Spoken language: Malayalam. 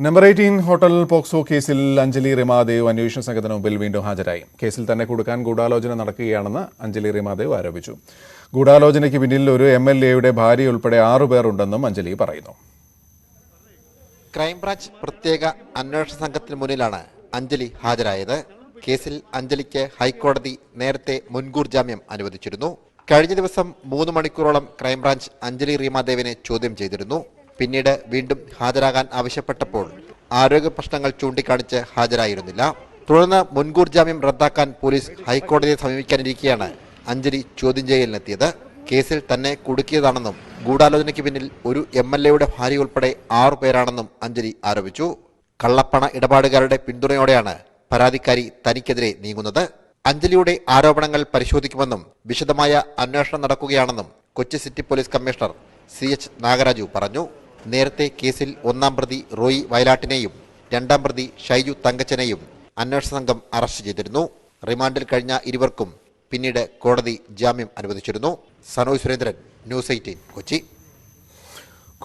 നമ്പർ 18 ഹോട്ടൽ പോക്സോ കേസിൽ അഞ്ജലി റിമാദേവ് അന്വേഷണ സംഘത്തിന് മുമ്പിൽ വീണ്ടും ഹാജരായി. കേസിൽ തന്നെ കൊടുക്കാൻ ഗൂഢാലോചന നടക്കുകയാണെന്ന് അഞ്ജലി റിമാദേവ് ആരോപിച്ചു. ഗൂഢാലോചനയ്ക്ക് പിന്നിൽ ഒരു MLAയുടെ ഭാര്യ ഉൾപ്പെടെ 6 പേർ ഉണ്ടെന്നും അഞ്ജലി പറയുന്നു. ക്രൈംബ്രാഞ്ച് പ്രത്യേക അന്വേഷണ സംഘത്തിന് മുന്നിലാണ് അഞ്ജലി ഹാജരായത്. കേസിൽ അഞ്ജലിക്ക് ഹൈക്കോടതി നേരത്തെ മുൻകൂർ ജാമ്യം അനുവദിച്ചിരുന്നു. കഴിഞ്ഞ ദിവസം 3 മണിക്കൂറോളം ക്രൈംബ്രാഞ്ച് അഞ്ജലി റിമാദേവിനെ ചോദ്യം ചെയ്തിരുന്നു. പിന്നീട് വീണ്ടും ഹാജരാകാൻ ആവശ്യപ്പെട്ടപ്പോൾ ആരോഗ്യ പ്രശ്നങ്ങൾ ചൂണ്ടിക്കാണിച്ച് ഹാജരായിരുന്നില്ല. തുടർന്ന് മുൻകൂർ ജാമ്യം റദ്ദാക്കാൻ പോലീസ് ഹൈക്കോടതിയെ സമീപിക്കാനിരിക്കെയാണ് അഞ്ജലി ചോദ്യം ചെയ്യലിനെത്തിയത്. കേസിൽ തന്നെ കുടുക്കിയതാണെന്നും ഗൂഢാലോചനയ്ക്ക് പിന്നിൽ ഒരു MLAയുടെ ഭാര്യ ഉൾപ്പെടെ 6 പേരാണെന്നും അഞ്ജലി ആരോപിച്ചു. കള്ളപ്പണ ഇടപാടുകാരുടെ പിന്തുണയോടെയാണ് പരാതിക്കാരി തനിക്കെതിരെ നീങ്ങുന്നത്. അഞ്ജലിയുടെ ആരോപണങ്ങൾ പരിശോധിക്കുമെന്നും വിശദമായ അന്വേഷണം നടക്കുകയാണെന്നും Kochi city police commissioner CH Nagaraju പറഞ്ഞു. നേരത്തെ കേസിൽ 1-ാം പ്രതി റോയി വയലാട്ടിനെയും 2-ാം പ്രതി ഷൈജു തങ്കച്ചനെയും അന്വേഷണ സംഘം അറസ്റ്റ് ചെയ്തിരുന്നു. റിമാൻഡിൽ കഴിഞ്ഞ ഇരുവർക്കും പിന്നീട് കോടതി ജാമ്യം അനുവദിച്ചിരുന്നു. സനോജ് സുരേന്ദ്രൻ, News 18 കൊച്ചി.